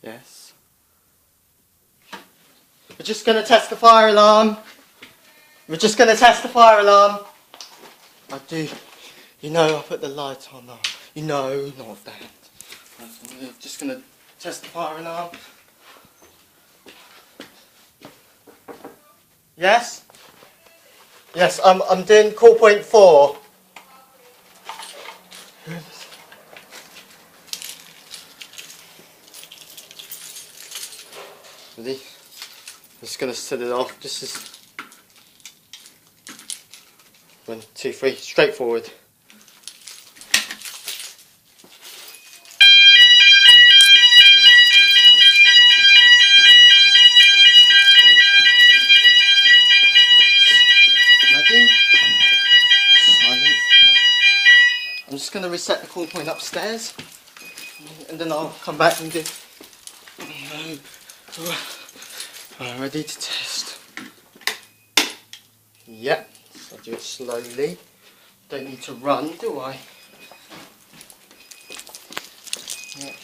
Yes. We're just going to test the fire alarm. We're just going to test the fire alarm. I do. You know I put the light on now. You know not that. We're just going to test the fire alarm. Yes? Yes, I'm doing call point 4. Ready? I'm just going to set it off. Just as 1, 2, 3, straight forward. Ready? Silent. I'm just going to reset the call point upstairs, and then I'll come back and do. I'm ready to test. Yep. So I'll do it slowly. Don't need to run, do I? Yep.